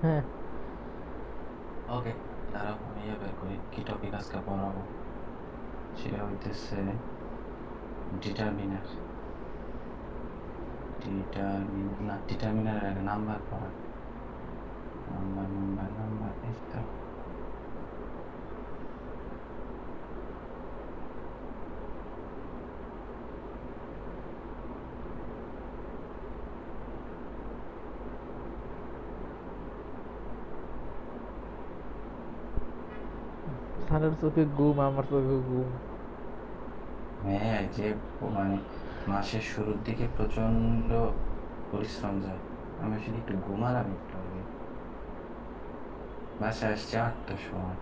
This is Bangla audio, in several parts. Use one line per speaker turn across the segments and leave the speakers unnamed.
হ্যাঁ।
ওকে, দাঁড়াও আমি বের করি কি টপিক আজকে পড়াবো। সেটা হইতেছে ডিটারমিনার। ডিটারমিনার আগে নাম্বার পড়া। নাম্বার এই তো।
সানের চোখে ঘুম, আমার চোখে ঘুম।
হ্যাঁ, যে মানে মাসের শুরুর দিকে প্রচন্ড পরিশ্রম যায়। আমি শুধু একটু ঘুমালাম একটু আগে। বাসায় আসছে 8টার সময়,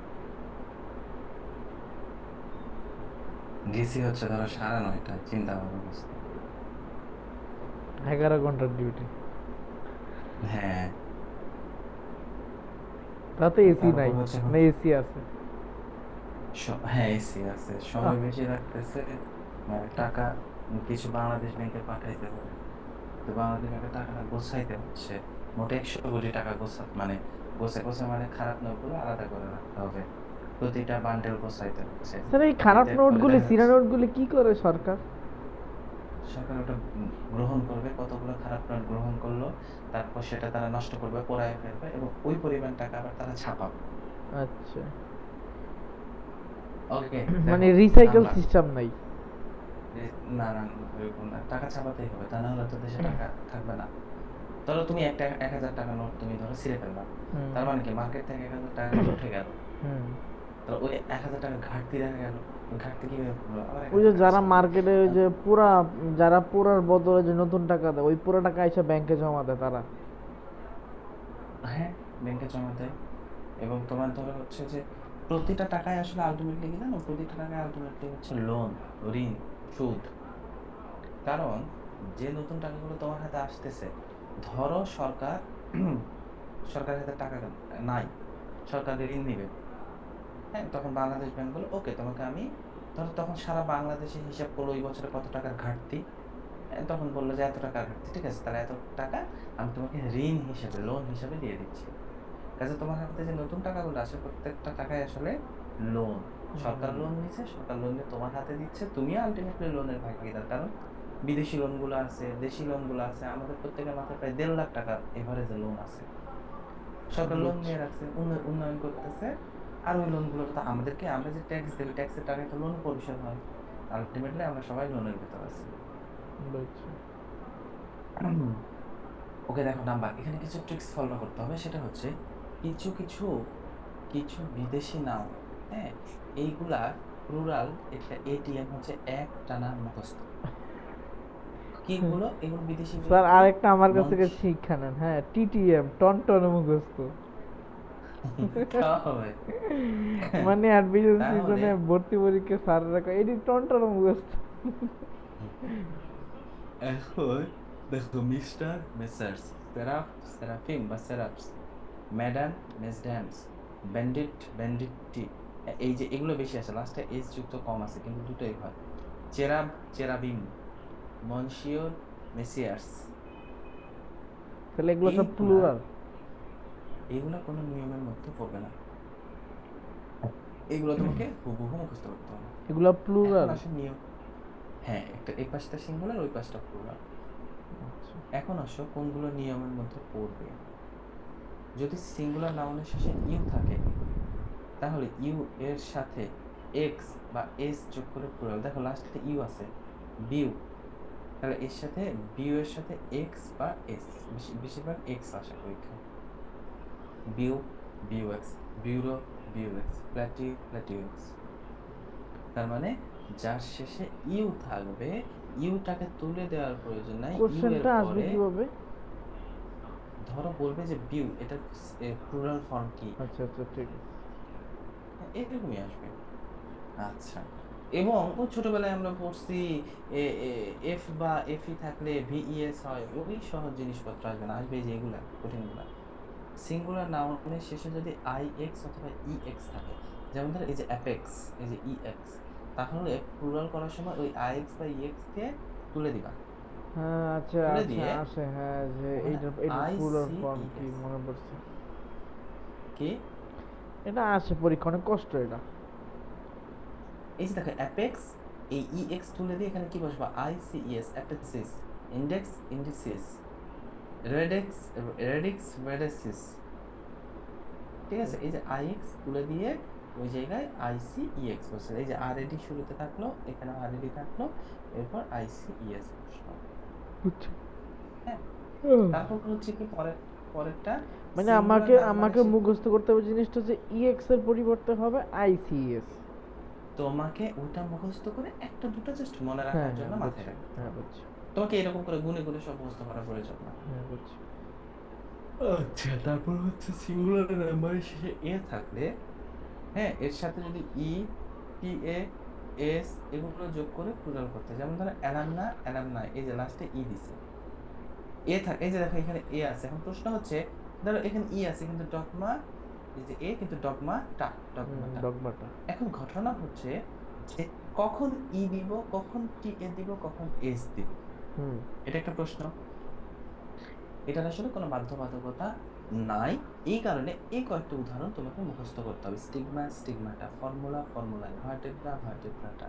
গেছি হচ্ছে ধরো 9:30। চিন্তা ভালো অবস্থা।
11 ঘন্টার ডিউটি।
হ্যাঁ,
তাতে এসি
তারপর
নাই,
হচ্ছে
না এসি আছে?
হ্যাঁ এসি আছে,
আহ,
সময় বেশি লাগতেছে। মানে টাকা কিছু বাংলাদেশ ব্যাংকে পাঠাইতে হবে, তো বাংলাদেশ ব্যাংকে টাকাটা গোছাইতে হচ্ছে। মোট 100 কোটি টাকা মানে গোছে গোছে মানে খারাপ নোটগুলো আলাদা করে রাখতে হবে, প্রতিটা বান্ডেল গোছাইতে হচ্ছে।
স্যার এই খারাপ
এতে ফলে
নোটগুলি,
দেখা
সিরা
যাচ্ছে
নোটগুলি কি করে সরকার?
সরকার ওটা গ্রহণ করবে, কতগুলো খারাপ নোট গ্রহণ করলো, তারপর সেটা তারা নষ্ট করবে, পোড়ায় ফেলবে, এবং ওই পরিমাণ টাকা আবার তারা ছাপাবে।
আচ্ছা।
ওকে,
মানে
দেখো
রিসাইকেল
নাম্বার।
সিস্টেম নাই?
না না না, ওইরকম না, টাকা ছাপাতেই হবে, তা না হলে তো দেশে টাকা থাকবে না। ধরো তুমি একটা 1,000 টাকা নোট তুমি ধরো ছিঁড়ে ফেলবা,
হুম।
তার মানে কি মার্কেট থেকে 1,000 টাকা কিন্তু উঠে গেল।
হুম।
তো ওই 1,000 টাকা ঘাটতি দেখা গেল, ওই ঘাটতি কিভাবে পূরণ? আবার এক
ওই যে
হাজার টাকা
যারা
ছাপাতে হবে।
মার্কেটে ওই যে পুরা, যারা পুরার বদলে যে নতুন টাকা দেয়, ওই পুরো টাকা এসে ব্যাংকে জমা দেয় তারা?
হ্যাঁ, ব্যাংকে জমা দেয়। এবং তোমার ধরো হচ্ছে যে প্রতিটা টাকায় আসলে আলটিমেটলি কি জানো, প্রতিটা টাকায় আলটিমেটলি হচ্ছে লোন, ঋণ, সুদ। কারণ যে নতুন টাকাগুলো তোমার হাতে আসতেছে, ধরো সরকার সরকারের হাতে টাকা নাই, সরকার ঋণ নিবে। হ্যাঁ, তখন বাংলাদেশ ব্যাংক বলে ওকে তোমাকে আমি, ধরো তখন সারা বাংলাদেশে হিসাব করলো ওই বছরে কত টাকার ঘাটতি। তখন বললো যে এত টাকার ঘাটতি, ঠিক আছে, তাহলে এত টাকা আমি তোমাকে ঋণ হিসেবে, লোন হিসেবে দিয়ে দিচ্ছি। কাজে তোমার হাতে যে নতুন টাকাগুলো আসে, প্রত্যেকটা টাকায় আসলে লোন। সরকার লোন নিচ্ছে, সরকার লোন নিয়ে তোমার হাতে দিচ্ছে, তুমিও আলটিমেটলি লোনের ভাগিদার। কারণ বিদেশি লোনগুলো আছে, দেশি লোনগুলো আছে, আমাদের প্রত্যেকের মাথায় প্রায় 1.5 লাখ টাকা এভারেজে লোন আছে। সরকার লোন
বুঝছি।
নিয়ে রাখছে, উন্নয়ন করতেছে। আর ওই লোনগুলো তো আমাদেরকে, আমরা যে ট্যাক্স দেবো, ট্যাক্সের টাকায় তো লোন পরিশোধ হয়। আলটিমেটলি আমরা সবাই লোনের ভেতর আছি।
বুঝছি।
ওকে, দেখো নাম্বার, এখানে কিছু ট্রিক্স ফলো করতে হবে। সেটা হচ্ছে কিছু কিছু কিছু বিদেশি নাম, হ্যাঁ, এইগুলা প্লুরাল, একটা এটিএম হচ্ছে এক টানা মুখস্থ। কি এগুলো? এগুলো বিদেশিগুলা
স্যার
কি?
আরেকটা আমার কাছ থেকে
মঞ্চ
শিক্ষা নেন। হ্যাঁ, টিটিএম, টনটনে মুখস্থ।
খাওয়া হবে।
মানে অ্যাডমিশন
তাহলে
সিজনে ভর্তি পরীক্ষা স্যাররা কয় এটি টনটনে মুখস্থ।
এখন দেখো, মিস্টার, মেসার্স, সেরাফিম বা সেরাপস, ম্যাডাম, মেসড্যামস, ব্যান্ডিট, ব্যান্ডিটি, এই যে এগুলো বেশি আছে, লাস্টে এস যুক্ত কম আছে, কিন্তু দুটোই হয়। চেরাব, চেরাবিম, মনসিওর, মেসিয়ার্স।
তাহলে এগুলো সব
এইগুলা
প্লুরাল?
এইগুলা কোনো নিয়মের মধ্যে পড়বে না, এগুলো তোমাকে হুবহু মুখস্থ করতে হবে।
এগুলো
এখন
প্লুরাল?
আসে নিয়ম। হ্যাঁ, একটা এই পাশটা সিঙ্গুলার, ওই পাশটা প্লুরাল। এখন আসো কোনগুলো নিয়মের মধ্যে পড়বে। যদি সিঙ্গুলার নাউনের শেষে ইউ থাকে, তাহলে ইউ এর সাথে এক্স বা এস যোগ করে প্লুরাল। দেখো লাস্টে ইউ আছে, বিউ, তাহলে এর সাথে, বিউ এর সাথে এক্স বা এস, বেশিরভাগ এক্স আসে পরীক্ষায়। বিউ, বিউ এক্স, বিউরো, বিউ এক্স, প্ল্যাটিউ, প্ল্যাটিউ এক্স। তার মানে যার শেষে ইউ থাকবে, ইউটাকে তুলে দেওয়ার প্রয়োজন নাই, ইউ এর
কোশ্চেনটা আসবে
পরে
কিভাবে?
ধরো বলবে যে বিউ এটা প্লুরাল ফর্ম কি।
আচ্ছা আচ্ছা, ঠিক আছে।
হ্যাঁ, এরকমই আসবে। আচ্ছা, এবং ও ছোটবেলায় আমরা পড়ছি এফ বা এফই থাকলে ভিইএস হয়, ওই সহজ জিনিসপত্র আসবে না, আসবে এই যে এগুলা কঠিনগুলা। সিঙ্গুলার নাউনের শেষে যদি আই এক্স অথবা ই এক্স থাকে, যেমন ধরো এই যে অ্যাপেক্স, এই যে ই এক্স, তাহলে প্লুরাল করার সময় ওই আই এক্স বা ই এক্স কে তুলে দিবা।
হ্যাঁ, আচ্ছা
তুলে
আচ্ছা,
দিয়ে
আসে, হ্যাঁ, যে
ওখানে
এইটার এইটার
আই
প্লুরাল
সি
ফর্ম
ই
কি
এস,
মনে পড়ছে।
কি
এটা আসে পরীক্ষা, অনেক কষ্ট এটা।
এই যে দেখো অ্যাপেক্স, এই ইএক্স তুলে দিয়ে এখানে কি বসবা, আইসিএস, অ্যাপেক্সিস, ইন্ডেক্স, ইন্ডেক্সিস, রেডেক্স, রেডিক্স, রেডেসিস। ঠিক আছে, এই যে আইএক্স তুলে দিয়ে ওই জায়গায় আইসিইএক্স বসে, এই যে আরএডি শুরুতে থাকলো, এখানে আরএডি থাকলো, এরপর আইসিইএস বসলো।
বুঝছি।
হ্যাঁ,
হুম।
তারপর হচ্ছে কি পরেরটা
মানে
সিঙ্গুলার
আমাকে
নাম্বারে
আমাকে মুখস্থ করতে হবে জিনিসটা, যে ইএক্স এর পরিবর্তে হবে আইসিএস।
তোমাকে ওটা মুখস্থ করে একটা দুটো জাস্ট মনে
হ্যাঁ
রাখার
হ্যাঁ
জন্য মাথায়
বুঝছি,
রাখতে
হ্যাঁ
হবে।
বুঝছি,
তোমাকে এরকম করে গুনে গুনে সব মুখস্থ করার প্রয়োজন না।
হ্যাঁ বুঝছি।
আচ্ছা, তারপর হচ্ছে সিঙ্গুলার নাম্বারের শেষে এ থাকলে, হ্যাঁ, এর সাথে যদি ই, টি, এ, এস এগুলো যোগ করে প্লুরাল করতে হয়। যেমন ধরো অ্যালামনা, অ্যালামনাই, এই যে লাস্টে ই দিছে, এ থাকে, এই যে দেখো এখানে এ আছে। এখন প্রশ্ন হচ্ছে, ধরো এখানে ই আছে কিন্তু ডগমা, এই যে এ কিন্তু ডগমাটা, ডগমাটা।
ডগমাটা।
এখন ঘটনা হচ্ছে যে কখন ই দিব, কখন টি এ দিব, কখন এস দিব,
হুম।
এটা একটা প্রশ্ন। এটার আসলে কোনো বাধ্যবাধকতা নাই। এই কারণে এই কয়েকটা উদাহরণ তোমাকে মুখস্থ করতে হবে। স্টিগমা, স্টিগমাটা, ফর্মুলা, ফর্মুলায়, ভার্টেব্রা, ভার্টেব্রাটা,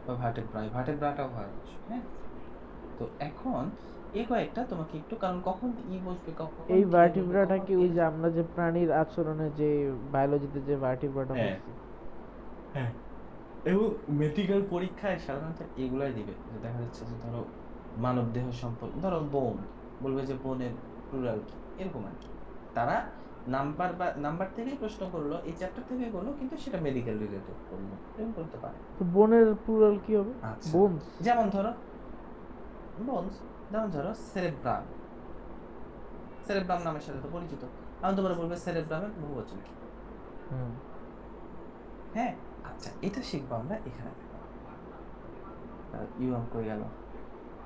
বা ভার্টেব্রায়, ভার্টেব্রাটাও হয় অবশ্য, হ্যাঁ। তো এখন এই কয়েকটা তোমাকে একটু, কারণ কখন ই বসবে, কখন
এই
টি এ বসবে,
ভার্টিব্রাটা
কখন
কি ওই
এস।
যে আমরা যে প্রাণীর আচরণে যে বায়োলজিতে যে ভার্টিব্রাটা
হ্যাঁ,
পড়ছি?
হ্যাঁ, এবং মেডিকেল পরীক্ষায় সাধারণত এগুলাই দিবে, যে দেখা যাচ্ছে যে ধরো মানব দেহ সম্পর্কে, ধরো বোন, বলবে যে বোনের প্লুরাল কি, এরকম আর কি। তারা নাম্বার বা নাম্বার থেকেই প্রশ্ন করলো, এই চ্যাপ্টার থেকে করলো, কিন্তু সেটা মেডিকেল রিলেটেড করলো, এরকম করতে পারে।
তো বোনের প্লুরাল কি হবে?
আচ্ছা,
বোনস।
যেমন ধরো বোনস, যেমন ধরো সেরেব্রাম, সেরেব্রাম নামের সাথে তো পরিচিত। আমি তোমার বলবে সেরেব্রামের বহুবচন কি।
হুম।
হ্যাঁ, আচ্ছা, এটা শিখবো আমরা এখানে। দেখো ইউএম কই গেল,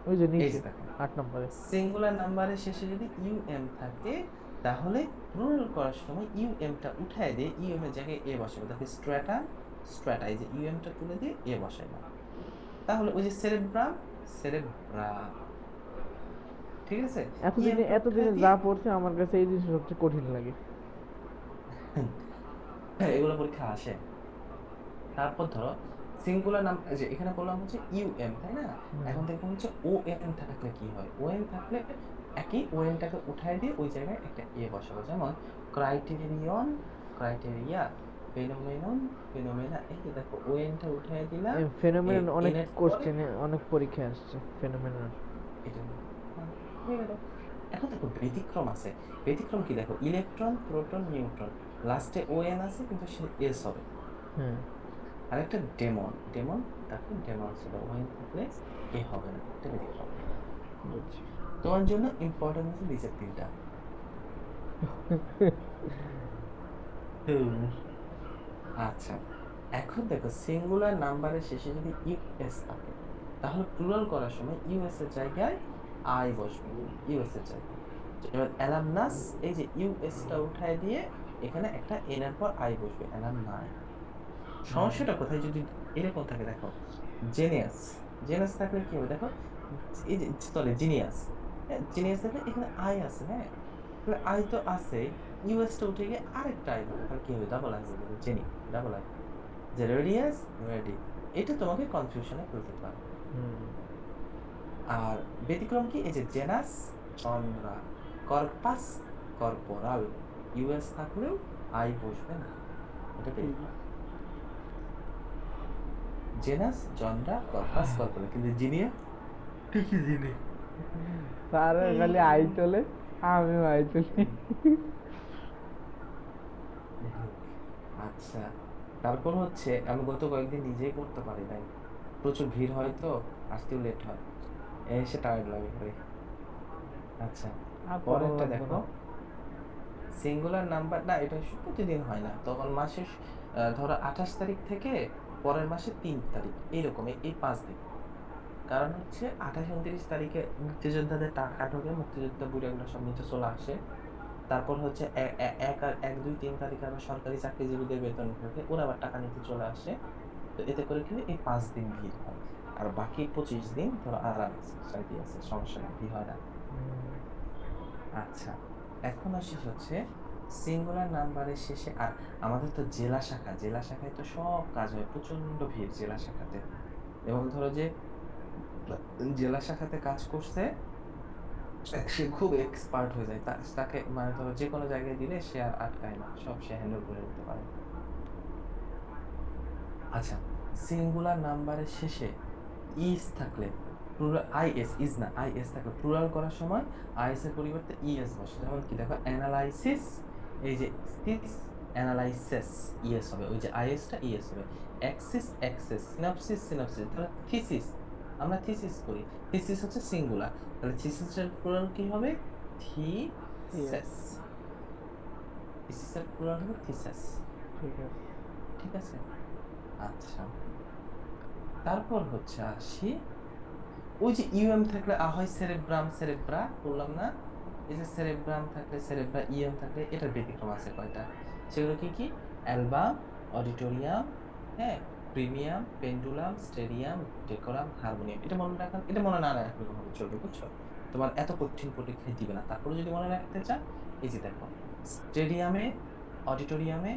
ওই যে
এই
নিচে
যে দেখো
8 নম্বরে।
সিঙ্গুলার নাম্বারের শেষে যদি ইউএম থাকে, তাহলে প্লুরাল করার সময় ইউএমটা উঠায় দিয়ে ইউএম এর জায়গায় এ বসাবো। দেখো স্ট্র্যাটা, স্ট্র্যাটা, এই যে ইউএমটা তুলে দিয়ে এ বসাইলাম, তাহলে ওই যে সেরেব্রাম, সেরেব্রাম। ঠিক আছে,
এতদিনে
ইএমটা উঠায়
এতদিনে
দিয়ে
যা পড়ছে আমার কাছে এই জিনিস সবচেয়ে কঠিন লাগে।
এগুলো পরীক্ষা আসে। তারপর ধরো সিঙ্গুলার নাম, এই যে এখানে বললাম হচ্ছে ইউএম, তাই না?
হুম।
এখন দেখবো হচ্ছে ও এন থাকলে কি হয়। ও এন থাকলে একই ও এনটাকে উঠায় দিয়ে ওই জায়গায় একটা এ বসাবো। যেমন ক্রাইটেরিয়ন, ক্রাইটেরিয়া, ফেনোমেনন, ফেনোমেনা, এই যে দেখো ও এনটা উঠায় দিলাম, এ
ফেনোমেনন অনেক
এনের পরে
কোশ্চেনে, অনেক পরীক্ষায় আসছে ফেনোমেনন।
এটা হয়ে গেল। এখন দেখো ব্যতিক্রম আছে। ব্যতিক্রম কি দেখো, ইলেকট্রন, প্রোটন, নিউট্রন, লাস্টে ও এন আছে কিন্তু সে এস হবে।
হ্যাঁ
আরেকটা ডেমন, ডেমন, তাকে ডেমন ছিল, ওয়াইন থাকলে এ হবে না, এটা ব্যতিক্রম।
বুঝছি।
তোমার জন্য ইম্পর্টেন্ট হচ্ছে নিচের তিনটা। হুম। আচ্ছা, এখন দেখো সিঙ্গুলার নাম্বারের শেষে যদি ইউএস থাকে, তাহলে প্লুরাল করার সময় ইউএস এর জায়গায় আই বসবে, ইউএস এর জায়গায়। এবার অ্যালামনাস, এই যে ইউএস টা উঠায় দিয়ে এখানে একটা এন এর পর আই বসবে, অ্যালামনাই। সমস্যাটা কোথায়, যদি এরকম থাকে দেখো, জেনিয়াস, জেনাস থাকলে কি হবে দেখো, এই যে সরি জিনিয়াস, হ্যাঁ, জিনিয়াস থাকলে এখানে আই আছে, হ্যাঁ, তাহলে আই তো আছে, ইউএস টা উঠে গিয়ে আরেকটা আই হবে, তাহলে কি হবে, ডাবল আই হবে, জেনি, ডাবল আই। যে রেডিয়াস, রেডি, এটা তোমাকে কনফিউশনে ফেলতে পারে।
হুম।
আর ব্যতিক্রম কি, এই যে genus, genre, corpus, corporal, US থাকলেও আই বসবে না, এটা ব্যতিক্রম। জেনাস, জনরা, কর্পাস, কর্পোরাল, কিন্তু জিনিয়াস ঠিকই জিনিস।
স্যার খালি আই তোলে, আমিও আই তুলি।
আচ্ছা, তারপর হচ্ছে আমি গত কয়েকদিন নিজেই করতে পারি নাই, প্রচুর ভিড় হয় তো, আসতেও লেট হয়, এসে টায়ার্ড লাগে ভাই। আচ্ছা,
আর করা
পরেরটা
লাগবে
দেখো,
না।
সিঙ্গুলার নাম্বার না, এটা প্রতিদিন হয় না, তখন মাসের ধরো 28 তারিখ থেকে পরের মাসে 3 তারিখ, এইরকম এই 5 দিন। কারণ হচ্ছে 28-29 তারিখে মুক্তিযোদ্ধাদের টাকা ঢোকে, মুক্তিযোদ্ধা বুড়ি এগুলো সব নিচে চলে আসে। তারপর হচ্ছে 1, 2, 3 তারিখে আবার সরকারি চাকরিজীবীদের বেতন ঢোকে, ওরা আবার টাকা নিতে চলে আসে। তো এতে করে কি হয়, এই 5 দিন ভিড় হয়, আর বাকি 25 দিন ধরো আরাম আছে, শান্তি আছে, সমস্যা নেই, ভিড় হয় না।
হুম।
আচ্ছা, এখন আসি হচ্ছে সিঙ্গুলার নাম্বারের শেষে আর আমাদের তো জেলা শাখায় তো সব কাজ হয়, প্রচন্ড ভিড় জেলা শাখাতে। এবং ধরো যে জেলা শাখাতে কাজ করছে, সে খুব এক্সপার্ট হয়ে যায়, তাকে মানে ধরো যে কোনো জায়গায় দিলে সে আর আটকায় না, সব সে হ্যান্ডেল করে নিতে পারে। আচ্ছা, সিঙ্গুলার নাম্বারের শেষে ইস থাকলে, প্লুরাল আইএস ইজ না, আইএস থাকলে প্লুরাল করার সময় আইএস এর পরিবর্তে ইএস বসে। যেমন কি দেখো, অ্যানালাইসিস, এই যে সিস, অ্যানালাইসিস ইএস হবে, ওই যে আইএসটা ইএস হবে। Axis access, synopsis synopsis. তাহলে থিসিস, আমরা থিসিস করি, থিসিস হচ্ছে সিঙ্গুলার, তাহলে থিসিসের প্লুরাল কি হবে?
ইয়েস।
থিসেস। থিসিসের প্লুরাল হবে থিসেস।
ঠিক আছে।
ঠিক আছে। আচ্ছা, তারপর হচ্ছে আসি, ওই যে ইউএম থাকলে হয় সেরেব্রাম সেরেব্রা বললাম না, এই যে সেরেব্রাম থাকলে সেরেব্রা, ইএম থাকলে এটার ব্যতিক্রম আছে কয়টা, সেগুলো কি কি? অ্যালবাম, অডিটোরিয়াম, হ্যাঁ, premium, pendulum, stadium, decorum, harmonium. এটা মনে রাখার, এটা মনে না রাখলে হবে চলবে, বুঝছো? তোমার এত কঠিন পরীক্ষায় দিবে না, তারপরে যদি মনে রাখতে চান, এই যে দেখো, স্টেডিয়ামে, অডিটোরিয়ামে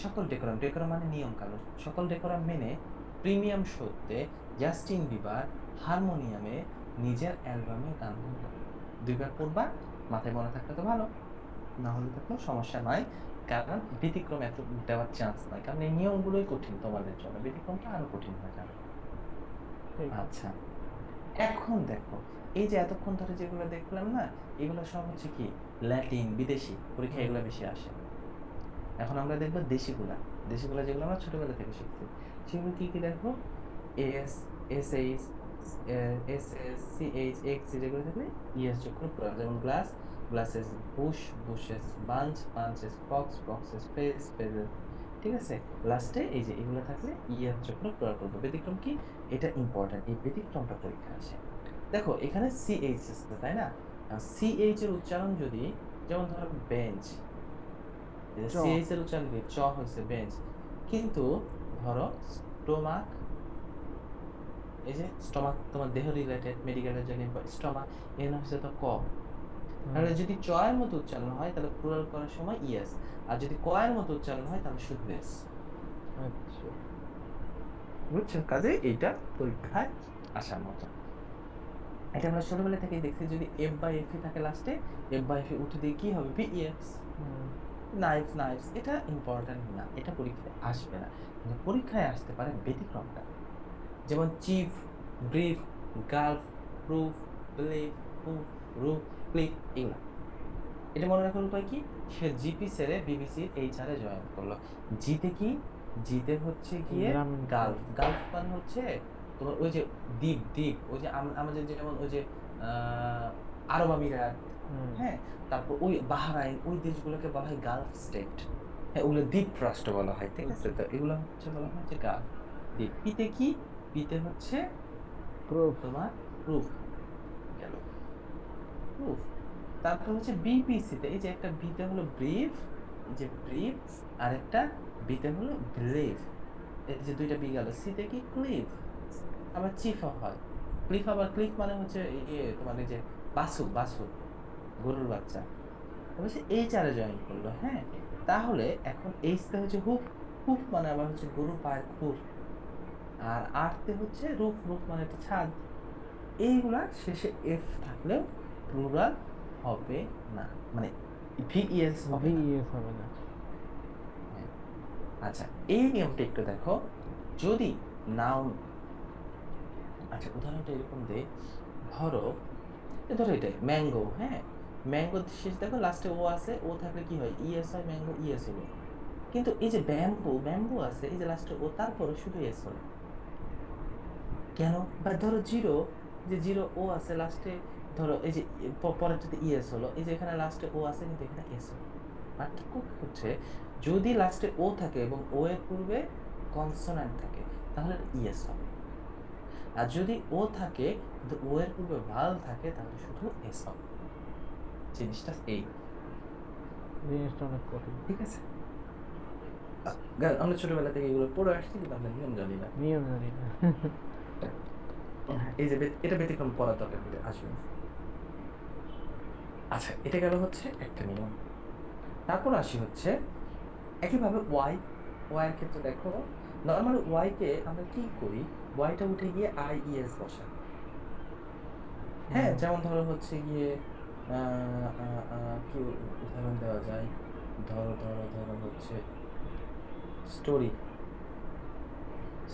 সকল ডেকোরাম, ডেকোরাম মানে নিয়ম কানুন, সকল ডেকোরাম মেনে প্রিমিয়াম শোতে জাস্টিন বিবার হারমোনিয়ামে নিজের অ্যালবামে গান গাইল। দুইবার পড়বা, মাথায় মনে থাকলে তো ভালো, না হলে তো কোনো সমস্যা নাই, কারণ ব্যতিক্রম এত দেওয়ার চান্স নাই, কারণ এই নিয়মগুলোই কঠিন তোমাদের জন্য, ব্যতিক্রমটা আরো কঠিন হয়ে যাবে।
ঠিক আছে।
আচ্ছা, এখন দেখো, এই যে এতক্ষণ ধরে যেগুলো দেখলাম না, এগুলো সব হচ্ছে কি ল্যাটিন, বিদেশি, পরীক্ষা এগুলো বেশি আসে। এখন আমরা দেখবো দেশিগুলা, দেশিগুলা যেগুলো আমরা ছোটবেলা থেকে শিখছি, সেগুলো কি কি দেখো, S, S H, S S, C H, X, যেগুলো থাকলে ইএস যোগ করে পড়া, যেমন glass, glasses, bush, bushes, bunch, bunches, fox, foxes, page, pages. ঠিক আছে, লাস্টে এই যে এগুলো থাকলে ইএস যোগ করে পড়া করবো। ব্যতিক্রম কি? এটা ইম্পর্টেন্ট, এই ব্যতিক্রমটা পরীক্ষা আসে। দেখো এখানে সি এইচ আসছে, তাই না? সি এইচ এর উচ্চারণ যদি, যেমন ধরো বেঞ্চ,
চ।
সিএইচ এর উচ্চারণ কি? চ হয়েছে বেঞ্চ। কিন্তু ধরো স্টোমাক, এই যে স্টোমাক তোমার দেহ রিলেটেড, মেডিকেলের জন্য স্টোমাক, এর নাম হচ্ছে তো ক। তাহলে যদি চ এর মতো উচ্চারণ হয় তাহলে প্লুরাল করার সময় ইয়েস, আর যদি ক এর মতো উচ্চারণ হয় তাহলে শুধু এস।
আচ্ছা।
বুঝছেন? কাজে এইটা পরীক্ষায় আসার মতো। এটা আমরা ছোটবেলা থেকেই দেখছি, যদি এফ বাই এফ থাকে লাস্টে, এফ বাই এফ উঠে দিয়ে কি হবে? বিএস।
হুম।
নাইফ, নাইফস, এটা ইম্পর্টেন্ট না, এটা পরীক্ষায় আসবে না, কিন্তু পরীক্ষায় আসতে পারে ব্যতিক্রমটা। যেমন chief, brief, gulf, proof, believe, proof, roof, click, এগুলা। এটা মনে রাখার উপায় কি? সে জিপি ছেড়ে বিবিসির এইচআর এ জয়েন করলো। জিতে কি? জিতে হচ্ছে গিয়ে
গ্রামীণ
গালফ,
ফোন।
গালফ মানে হচ্ছে তোমার ওই যে দ্বীপ, দ্বীপ, ওই যে আমাদের যেমন ওই যে আরব আমিরাত,
হুম।
হ্যাঁ, তারপর ওই বাহরাইন, ওই দেশগুলোকে বলা হয় গালফ স্টেট, হ্যাঁ, ওগুলো দ্বীপ রাষ্ট্র বলা হয়। ঠিক আছে, তো এগুলো হচ্ছে বলা হয় যে গালফ দ্বীপ। পিতে কি? পিতে হচ্ছে
প্রুফ।
তোমার প্রুফ, গেল প্রুফ। তারপর হচ্ছে বিপিসিতে, এই যে একটা বিতে হলো ব্রিফ, এই যে ব্রিফ, আর একটা বিতে হলো ব্রিভ, এই যে দুইটা বি গেল। সিতে কি? ক্লিফ। আবার চিফও হয়, ক্লিফ, আবার ক্লিফ মানে হচ্ছে ইয়ে তোমার এই যে বাসু, বাসু, গরুর বাচ্চা। তারপর সে এই চারে জয়েন করলো, হ্যাঁ। তাহলে এখন এইচতে হচ্ছে হুফ, হুফ মানে আবার হচ্ছে গরুর পায়ের খুর। আর আরতে হচ্ছে রুফ, রুফ মানে একটা ছাদ। এইগুলা শেষে এফ থাকলেও প্লুরাল হবে না, মানে ভিইএস হবে না।
ভিএস হবে না।
হ্যাঁ। আচ্ছা, এই নিয়মটা একটু দেখো, যদি নাউন, আচ্ছা উদাহরণটা এরকম দে, ধরো ধরো এটাই ম্যাঙ্গো, হ্যাঁ, ম্যাঙ্গো শেষ দেখো লাস্টে ও আছে, ও থাকলে কি হয়? ইএস হয়, ম্যাঙ্গো ইএস হলো। কিন্তু এই যে ব্যাম্বু, ব্যাম্বু আছে, এই যে লাস্টে ও, তারপরে শুধু এস হলো কেন? বা ধরো জিরো, যে জিরো ও আছে লাস্টে, ধরো এই যে পরেরটাতে ইএস হলো, এই যে এখানে লাস্টে ও আছে কিন্তু এখানে এস হলো। পার্থক্য হচ্ছে, যদি লাস্টে ও থাকে এবং ও এর পূর্বে কনসোন্যান্ট থাকে তাহলে ইএস হবে, আর যদি ও থাকে কিন্তু ও এর পূর্বে ভাল থাকে তাহলে শুধু এস হবে। জিনিসটা এই,
জিনিসটা অনেক কঠিন।
ঠিক আছে? আমরা ছোটবেলা থেকে এগুলো পড়ে আসছি কিন্তু আমরা নিয়ম জানি না।
নিয়ম জানি না।
এই যে এটা ব্যতিক্রম পড়ার দরকার কিন্তু আসবে না। আচ্ছা, এটা গেল হচ্ছে একটা নিয়ম। তারপর আসি হচ্ছে একইভাবে ওয়াই এর ক্ষেত্রে দেখো, নর্মাল ওয়াই কে আমরা কি করি, ওয়াইটা উঠে গিয়ে আইইএস বসাই। হ্যাঁ,
হুম,
যেমন ধরো হচ্ছে গিয়ে কি উদাহরণ দেওয়া যায়, ধরো হচ্ছে স্টোরি।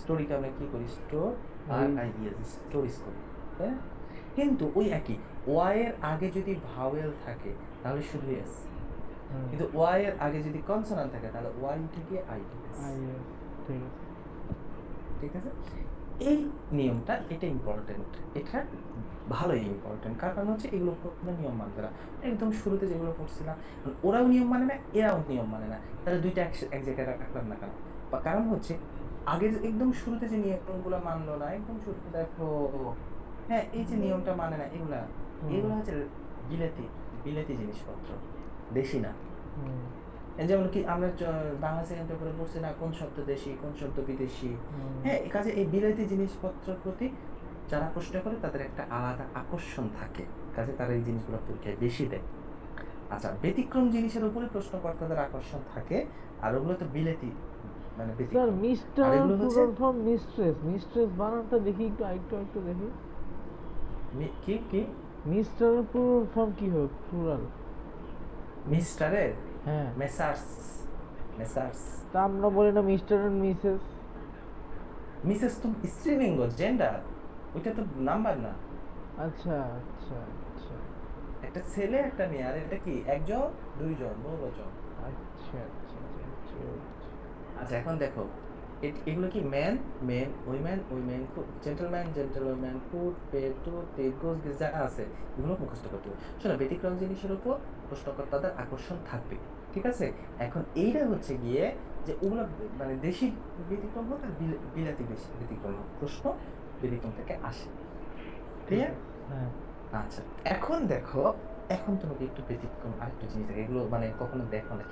স্টোরিকে আমরা কি করি, স্টোর আর
রিড।
আইইএস, স্টোরিজ করি, তাই না? কিন্তু ওই একই, ওয়াই এর আগে যদি ভাওয়েল থাকে তাহলে শুধু এস,
হুম,
কিন্তু ওয়াই এর আগে যদি কনসোনান্ট থাকে তাহলে ওয়াই উঠে গিয়ে আইইএস।
আইএস। ঠিক আছে।
ঠিক আছে, এই নিয়মটা এটা ইম্পর্টেন্ট, এটা ভালোই ইম্পর্টেন্ট, কারণ হচ্ছে এগুলো কোনো নিয়ম মানবে না। একদম শুরুতে যেগুলো পড়ছিলাম, ওরাও নিয়ম মানে না, এরাও নিয়ম মানে না, তাহলে দুইটা এক জায়গায় রাখলাম না কেন? কারণ হচ্ছে আগে একদম শুরুতে যে নিয়মগুলো মানলো না, একদম শুরুতে দেখো, হ্যাঁ এই যে নিয়মটা মানে না, এগুলা
হুম,
এগুলো হচ্ছে বিলেতি বিলেতি জিনিসপত্র, দেশি না।
হুম,
এই যেমন কি আমরা বাংলা সেকেন্ড পেপারে পড়ছি না, কোন শব্দ দেশি কোন শব্দ বিদেশি।
হুম,
হ্যাঁ, এই কাজে এই বিলাতি জিনিসপত্রের প্রতি যারা প্রশ্ন করে তাদের একটা আলাদা আকর্ষণ থাকে, কাজে তারা এই জিনিসগুলো পরীক্ষায় বেশি দেয়। আচ্ছা, ব্যতিক্রম জিনিসের উপরে প্রশ্নকর্তাদের আকর্ষণ থাকে, আর ওগুলো তো বিলেতি, মানে
স্যার
ব্যতিক্রম। আর
মিস্টার
এগুলো হচ্ছে
প্লুরাল ফর্ম মিস্ট্রেস, মিস্ট্রেস বানানটা দেখি একটু, একটু দেখি।
কি কি
মিস্টার প্লুরাল ফর্ম কি হোক, প্লুরাল?
মিস্টারের
হ্যাঁ,
মেসার্স, মেসার্স।
তা আমরা বলি না মিস্টার এন্ড মিসেস?
মিসেস তো স্ত্রীলিঙ্গ, জেন্ডার, ওইটা তো নাম্বার না।
আচ্ছা, আচ্ছা, আচ্ছা,
একটা ছেলে একটা মেয়ে, আর এটা কি একজন দুইজন বহুবচন।
আচ্ছা, আচ্ছা, আচ্ছা,
আচ্ছা, এখন দেখো, এগুলো কি man, men, women, women, gentleman, gentleman, food, pet, two, pet, goose, geese, যা আছে এগুলো মুখস্থ করতে হবে। শোনো, ব্যতিক্রম জিনিসের উপর প্রশ্নকর্তাদের আকর্ষণ থাকবে। ঠিক আছে, এখন এইটা হচ্ছে গিয়ে যে ওগুলো মানে দেশি ব্যতিক্রম হোক আর বিলাতি দেশি ব্যতিক্রম হোক, প্রশ্ন ব্যতিক্রম থেকে আসে।
ঠিক
ক্লিয়ার?
আছে। হ্যাঁ।
আচ্ছা, এখন দেখো, এখন তোমাকে একটু ব্যতিক্রম আরেকটু জিনিস দেখে, এগুলো মানে কখনো দেখো না,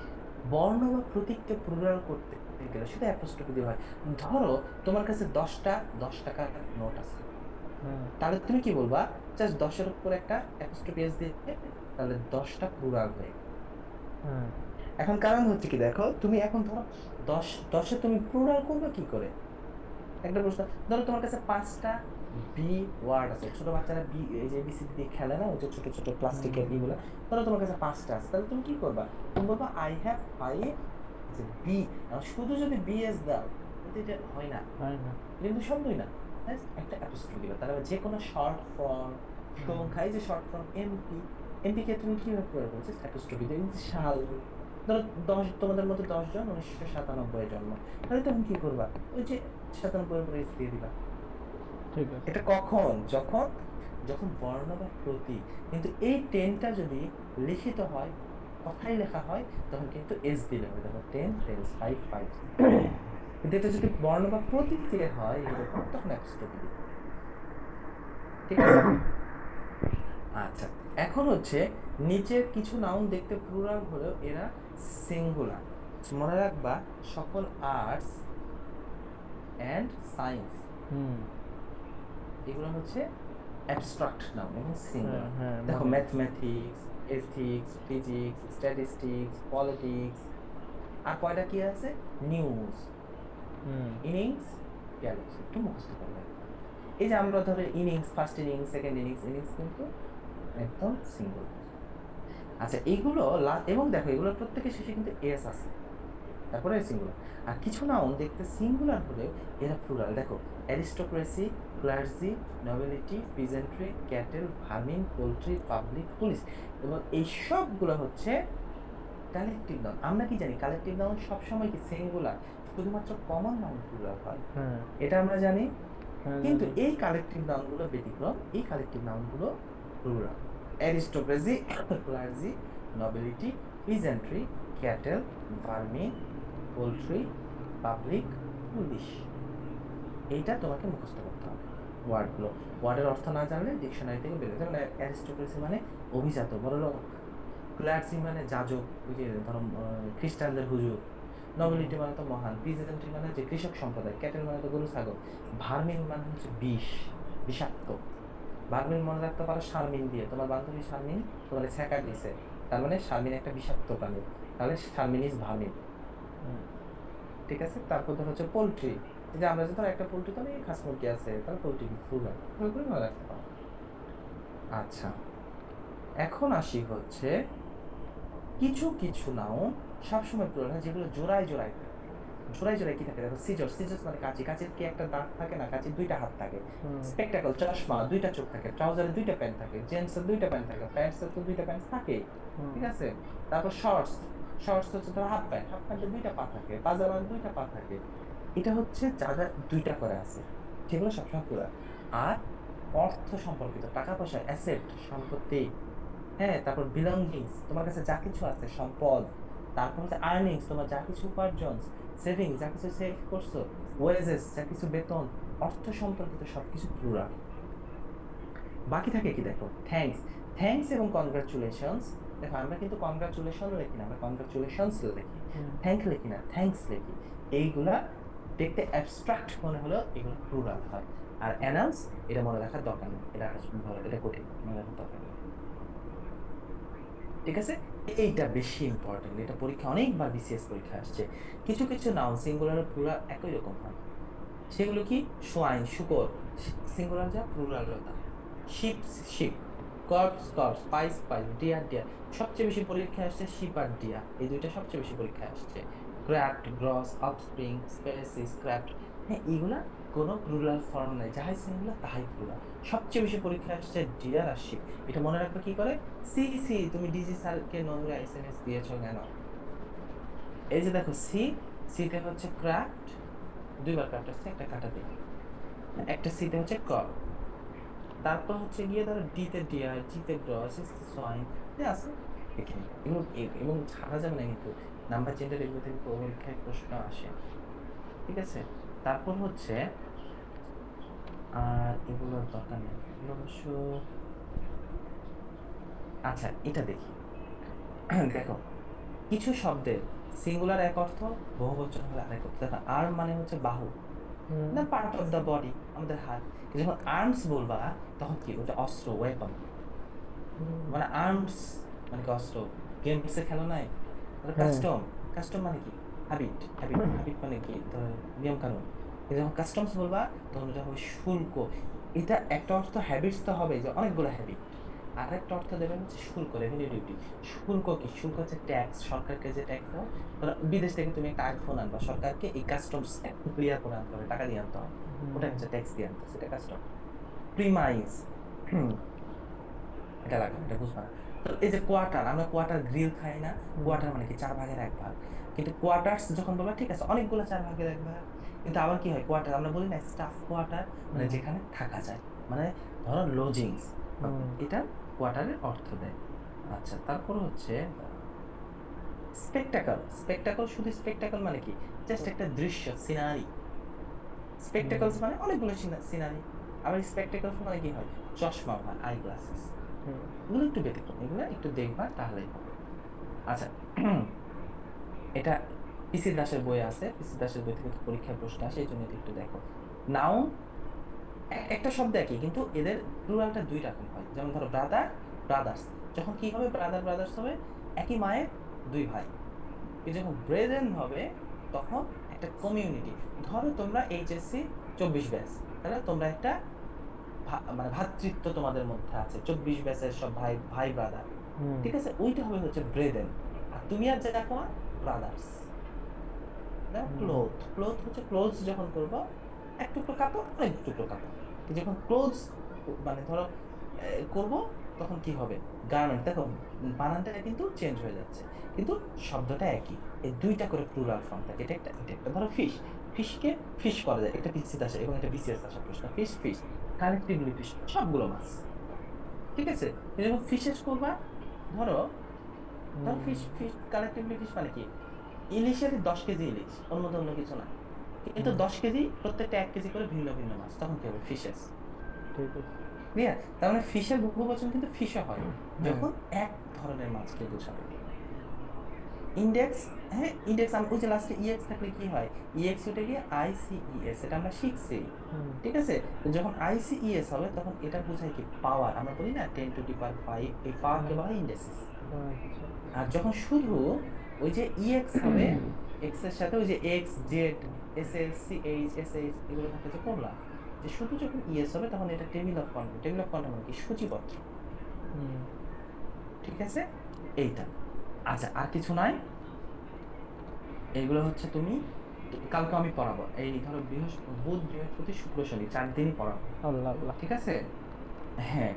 বর্ণ বা প্রতীককে প্লুরাল করতে গেলে শুধু অ্যাপোস্ট্রোফি দিয়ে হয়। ধরো তোমার কাছে 10টা 10 টাকার নোট আছে,
হ্যাঁ।
তাহলে তুমি কি বলবা, জাস্ট 10-এর উপর একটা অ্যাপোস্ট্রোফি এস দিয়ে, তাহলে 10টা প্লুরাল হয়ে গেল।
হ্যাঁ।
এখন কারণ হচ্ছে কি দেখো, তুমি এখন ধরো 10, 10-এ তুমি প্লুরাল করবে কি করে? একটা প্রশ্ন, ধরো তোমার কাছে 5টা বি ওয়ার্ড আছে, ছোট বাচ্চারা বি, এই যে এবিসিডি দিয়ে খেলে না, ওই যে ছোট ছোট
হুম,
প্লাস্টিকের
হুম,
ইগুলা, ধরো তোমার কাছে 5টা আছে, তাহলে তুমি কি করবা? তুমি বলবা আই হ্যাভ 5 যে বি। শুধু যদি বিএস দাও কিন্তু এটা হয় না,
হয় না।
এটা কিন্তু শব্দই না। একটা অ্যাপোস্ট্রফি দিবা, তার মানে যে কোনো শর্ট ফর্ম
হুম,
সংখ্যা, এই যে শর্ট ফর্ম এমপি, এমপি কে তুমি কিভাবে প্রয়োগ করছো, অ্যাপোস্ট্রফি দিয়ে। এই যে সাল, ধরো 10, তোমাদের মধ্যে 10 জন 1997 জন্ম, তাহলে তখন কি করবা, ওই যে 97 উপরে এস দিয়ে দিবা।
ঠিক আছে।
এটা কখন, যখন যখন বর্ণ বা প্রতীক, কিন্তু এই টেনটা যদি লিখিত হয়, কথাই লেখা হয়, তখন কিন্তু এস দিলে হবে, দেখো 10 টেন্স 5 5। কিন্তু এটা যদি বর্ণ বা প্রতীক দিয়ে হয় এরকম, তখন অ্যাপোস্ট্রোফি দিবে। ঠিক আছে, আচ্ছা, এখন হচ্ছে নিচের কিছু নাউন দেখতে প্লুরাল হলেও এরা সিঙ্গুলার। মনে রাখবা, সকল আর্টস অ্যান্ড সায়েন্স
হুম।
এগুলো হচ্ছে অ্যাবস্ট্রাক্ট নাউন এবং
হ্যাঁ,
সিঙ্গুলার।
হ্যাঁ,
দেখো,
মনে আছে।
Mathematics, ethics, physics, statistics, politics, আর কয়টা কি আছে, নিউজ,
হুম,
ইনিংস, গ্যালাক্সি, একটু মুখস্থ করে রাখবা। এই যে আমরা ধরো innings, first innings, second innings, innings কিন্তু একদম সিঙ্গুলার। আচ্ছা, এইগুলো এবং দেখো এগুলোর প্রত্যেকের শেষে কিন্তু এস আছে, তারপরে সিঙ্গুলার। আর কিছু নাউন দেখতে সিঙ্গুলার হলেও এরা প্লুরাল। দেখো, aristocracy, clergy, nobility, peasantry, cattle, vermin, poultry, public, police, এবং এই সবগুলো হচ্ছে কালেকটিভ নাউন। আমরা কি জানি, কালেকটিভ নাউন সবসময় কি সিঙ্গুলার, শুধুমাত্র কমন নাউন প্লুরাল হয়,
হ্যাঁ,
এটা আমরা জানি।
হ্যাঁ,
কিন্তু
জানি।
এই কালেকটিভ নাউনগুলো ব্যতিক্রম, এই কালেকটিভ নাউনগুলো plural. Aristocracy, clergy, nobility, peasantry, cattle, vermin, poultry, public, police, এইটা তোমাকে মুখস্থ করতে হবে ওয়ার্ডগুলো। ওয়ার্ডের অর্থ না জানলে ডিকশনারি থেকে বেরোতে, যেমন অ্যারিস্টোক্রেসি মানে অভিজাত বড়লোক, ক্লার্জি মানে যাজক, ওই যে ধরো খ্রিস্টানদের হুজুর,
হুম,
নবিলিটি মানে তো মহান, পিজেন্ট্রি মানে যে কৃষক সম্প্রদায়, ক্যাটেল মানে তো গরু ছাগল, ভার্মিন মানে হচ্ছে বিষ, বিষাক্ত। ভার্মিন মনে রাখতে পারো শারমিন দিয়ে, তোমার বান্ধবী শারমিন তোমার ছ্যাঁকা দিছে, তার মানে শারমিন একটা বিষাক্ত প্রাণী। তাহলে শারমিন ইজ ভার্মিন।
হুম।
ঠিক আছে, তারপর ধর হচ্ছে পোলট্রি, যে আমরা যে ধর একটা পোলট্রি তো অনেক হাঁস মুরগি আছে, তাহলে পোলট্রি প্লুরাল, ওইগুলো মনে রাখতে পারো। আচ্ছা, এখন আসি হচ্ছে কিছু কিছু নাউন সবসময় প্লুরাল হয় যেগুলো জোড়ায় জোড়ায় থাকে। জোড়ায় জোড়ায় কি থাকে দেখো, সিজার, সিজার্স মানে কাঁচি, কাঁচির কি একটা দাঁত থাকে না, কাঁচির দুইটা হাত থাকে।
হুম।
স্পেকটাকল, চশমা, দুইটা চোখ থাকে। ট্রাউজারে দুইটা প্যান্ট থাকে, জেন্টসের দুইটা প্যান্ট থাকে, প্যান্টসের তো দুইটা প্যান্ট থাকে।
হুম।
ঠিক আছে, তারপর শর্টস, শর্টস হচ্ছে ধর হাফ প্যান্ট, হাফ প্যান্টের দুইটা পা থাকে, পাজামার দুইটা পা থাকে। এটা হচ্ছে যা যা দুইটা করে আছে সেগুলো সবসময় পুরা। আর অর্থ সম্পর্কিত, টাকা পয়সা, অ্যাসেট, সম্পত্তি, হ্যাঁ, তারপর বিলঙ্গিংস, তোমার কাছে যা কিছু আছে, সম্পদ। তারপর হচ্ছে আর্নিংস, তোমার যা কিছু উপার্জন, সেভিংস, যা কিছু সেভ করছো, ওয়েজেস, যা কিছু বেতন, অর্থ সম্পর্কিত সবকিছু প্লুরাল। বাকি থাকে কি দেখো, থ্যাঙ্কস, থ্যাঙ্কস এবং কনগ্রাচুলেশনস। দেখো আমরা কিন্তু কনগ্রাচুলেশন লিখি না, আমরা কনগ্রাচুলেশনস লিখি,
হুম।
থ্যাঙ্ক লিখি না, থ্যাঙ্কস লিখি। এইগুলা দেখতে অ্যাবস্ট্রাক্ট মনে হলেও এগুলো প্লুরাল হয়। আর অ্যানাউন্স, এটা মনে রাখার দরকার নেই, এটা এটা কঠিন, মনে রাখার দরকার নেই। ঠিক আছে, এইটা বেশি ইম্পর্টেন্ট, এটা পরীক্ষা অনেকবার বিসিএস পরীক্ষা আসছে। কিছু কিছু নাউন সিঙ্গুলার প্লুরাল একই রকম হয়। সেগুলো কি, সোয়াইন শুকর, সিঙ্গুলার যা প্লুরাল তা। Sheep sheep, corps corps, spice spice, deer deer. সবচেয়ে বেশি পরীক্ষা আসছে শিপ আর ডিয়ার, এই দুইটা সবচেয়ে বেশি পরীক্ষা আসছে। Craft, gross, offspring, species, craft, হ্যাঁ এইগুলা কোনো প্লুরাল ফর্ম নাই, যাহাই সিঙ্গুলার তাহাই প্লুরাল। সবচেয়ে বেশি পরীক্ষা আসছে ডিয়ার আর শিপ। এটা মনে রাখবে কি করে, সি সি তুমি ডিজি স্যারকে নোংরা এসএমএস দিয়েছো কেন? এই যে দেখো সি, সিতে হচ্ছে ক্রাফট, দুইবার ক্রাফট আসছে, একটা কাটা দিই, একটা সিতে হচ্ছে ক, তারপর হচ্ছে গিয়ে ধরো ডিতে ডিয়ার, জিতে গ্রস, সোয়াইন, আছে এখানে এগুলো এবং ছাড়া যাবে না কিন্তু, নাম্বার জেন্ডার এগুলো থেকে পরীক্ষায় প্রশ্ন আসে। ঠিক আছে, তারপর হচ্ছে আর এগুলোর দরকার নেই, এগুলো অবশ্য। আচ্ছা এটা দেখি দেখো, কিছু শব্দের সিঙ্গুলার এক অর্থ, বহুবচন হলে আরেক অর্থ। দেখো আর্ম মানে হচ্ছে বাহু,
হুম।
না পার্ট অফ দ্য বডি, আমাদের হাত। কিন্তু যখন আর্মস বলবা তখন কি, ওটা অস্ত্র, ওয়েপন।
হুম।
মানে আর্মস মানে কি অস্ত্র, গেমসে খেলো নাই।
হ্যাঁ।
কাস্টম, কাস্টম মানে কি, হ্যাবিট, হ্যাবিট, হ্যাবিট মানে কি, ধর নিয়ম কানুন। কিন্তু যখন কাস্টমস বলবা তখন এটা হবে শুল্ক। এটা একটা অর্থ হ্যাবিটস তো হবে, যে অনেকগুলো হ্যাবিট। আর একটা অর্থ দেবেন হচ্ছে শুল্ক, রেভিনিউ ডিউটি। শুল্ক কি, শুল্ক হচ্ছে ট্যাক্স, সরকারকে যে ট্যাক্স দাও। ধরো বিদেশ থেকে তুমি একটা আইফোন আনবা, সরকারকে এই কাস্টমস ক্লিয়ার করে আনতে হবে, টাকা দিয়ে আনতে হবে, ওটা
হুম।
হচ্ছে ট্যাক্স দিয়ে আনতে, সেটা কাস্টম। প্রিমাইস, এটা লাগবে না, এটা বুঝবা না। তো এই যে কোয়ার্টার, আমরা কোয়ার্টার গ্রিল খাই না,
হুম।
কোয়ার্টার মানে কি, 4 ভাগের 1 ভাগ। কিন্তু কোয়ার্টার্স যখন বলবা ঠিক আছে, অনেকগুলো 4 ভাগের 1 ভাগ। কিন্তু আবার কি হয়, কোয়ার্টার আমরা বলি না স্টাফ কোয়ার্টার, মানে
হুম।
যেখানে থাকা যায়, মানে ধরো লজিংস,
হুম।
এটা কোয়ার্টারের অর্থ দেয়। আচ্ছা, তারপর হচ্ছে স্পেকটাকল, স্পেকটাকল শুধু স্পেকটাকল মানে কি, জাস্ট একটা দৃশ্য, সিনারি।
হুম।
স্পেকটাকলস মানে অনেকগুলো সিনারি। আবার স্পেকটাকলস মানে কি হয়, চশমা বা আই গ্লাসেস।
হুম।
এগুলো একটু ব্যতিক্রম, এগুলো একটু দেখবা তাহলেই হবে। আচ্ছা এটা পিসি দাসের বই আছে, পিসি দাসের বই থেকে তো পরীক্ষার প্রশ্ন আসে, এই জন্য এটা একটু দেখো। নাউন একটা শব্দ একই, কিন্তু এদের প্লুরালটা 2 রকম হয়। যেমন ধরো ব্রাদার, ব্রাদার্স, যখন কি হবে, ব্রাদার ব্রাদার্স হবে, একই মায়ের 2 ভাই। কিন্তু যখন ব্রেদেন হবে তখন একটা কমিউনিটি। ধরো তোমরা এইচএসসি 24 ব্যাচ, তাহলে তোমরা একটা মানে ভ্রাতৃত্ব তোমাদের মধ্যে আছে, 24 ব্যাচের সব ভাই ভাই ব্রাদার।
হুম।
ঠিক আছে, ওইটা হবে হচ্ছে ব্রেদেন। আর তুমি আর যে দেখো ব্রাদার্স। দেখো
হুম।
ক্লোথ, ক্লোথ হচ্ছে ক্লোথস যখন করবো, এক টুকরো কাপড়, অনেক টুকরো কাপড়। কিন্তু যখন ক্লোথস মানে ধরো করব, তখন কি হবে, গার্মেন্ট। দেখো বানানটা কিন্তু চেঞ্জ হয়ে যাচ্ছে, কিন্তু শব্দটা একই। এই 2টা করে প্লুরাল ফর্ম থাকে, এটা একটা এটা একটা। ধরো ফিশ, ফিশকে ফিশ করা যায়, এটা পিসিতে আসে এবং এটা বিসিএস আসা প্রশ্ন। ফিশ ফিশ, কালেক্টিভলি ফিশ, সবগুলো মাছ। ঠিক আছে, তুমি যখন ফিশেস করবা, ধরো ধরো
হুম।
ফিশ ফিশ কালেক্টিভলি ফিশ মানে কি, ইলিশের 10 কেজি ইলিশ, ওর মধ্যে অন্য কিছু না। কিন্তু
হুম।
10 কেজি, প্রত্যেকটা 1 কেজি করে ভিন্ন ভিন্ন মাছ, তখন কি হবে, ফিশেস।
ঠিক আছে।
ক্লিয়ার? তার মানে ফিশের বহু বচন কিন্তু ফিশও হয়,
হ্যাঁ।
যখন এক ধরনের মাছকে বোঝাবে। ইন্ডেক্স, হ্যাঁ ইন্ডেক্স, ওই যে লাস্টে ইএক্স থাকলে কি হয়, ইএক্স উঠে গিয়ে আইসিইএস, এটা আমরা শিখছি।
হুম।
ঠিক আছে, তো যখন আইসিইএস হবে তখন এটা বোঝায় কি, পাওয়ার। আমরা বলি না 10 টু দি পাওয়ার 5, এই পাওয়ারকে
হুম।
বলা হয় ইন্ডেক্সিস।
আচ্ছা।
আর যখন শুধু ওই যে ইএক্স হবে, এক্স এর সাথে ওই যে X Z S S C H S H এগুলো থাকে যে পড়লাম, যে শুধু যখন ইএস হবে তখন এটা table of content. Table of content মানে কি, সূচিপত্র।
হুম।
ঠিক আছে, এইটা। আচ্ছা, আর কিছু নয়, এইগুলো হচ্ছে তুমি কালকে আমি পড়াবো। এই ধরো বুধ বৃহস্পতি শুক্র শনি 4 দিনই পড়াবো।
আল্লাহ আল্লাহ।
ঠিক আছে, হ্যাঁ,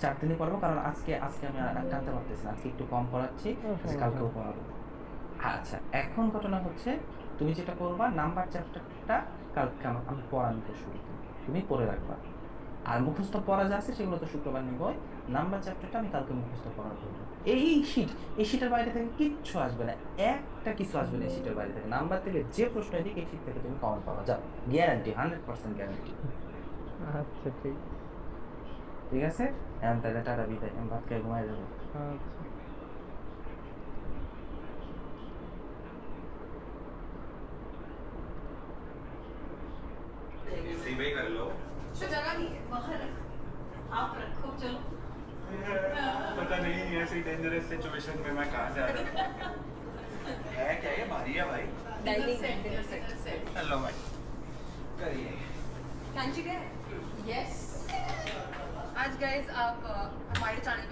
4 দিনই পড়াবো, কারণ আজকে আজকে আমি আর টানতে পারতেছি না, আজকে একটু কম পড়াচ্ছি, আজকে কালকেও পড়াবো। আচ্ছা, এখন ঘটনা হচ্ছে তুমি যেটা করবা, নাম্বার চ্যাপ্টারটা কালকে আমি পড়ানোর শুরুতে তুমি পড়ে রাখবা। আর মুখস্থ পড়া যা আছে সেগুলো তো শুক্রবার নিবই। নাম্বার চ্যাপ্টারটা আমি কালকে মুখস্থ পড়া করবো। এই শীটের বাইরে থেকে কিচ্ছু আসবে না, একটা কিছু আসবে না এই শীটের বাইরে থেকে। নাম্বার থেকে যে প্রশ্ন এদিক এই শীট থেকে তুমি কমন পাবা, যাও, গ্যারান্টি, 100% গ্যারান্টি।
আচ্ছা ঠিক।
ঠিক আছে, এখন তাহলে টাটা, বিদায়, আমি ভাত খেয়ে ঘুমাই যাবো।
আচ্ছা।
इसी में ही कर लो।
तो जगह नहीं है, बाहर रखो, आप रखो, चलो।
पता नहीं ऐसी डेंजरस सिचुएशन में मैं कहाँ जा रहा हूँ। है क्या ये, भारी है भाई।
Dinner set.
चलो भाई, करिए।
कांची गए? यस। आज गाइस आप हमारे चैनल पे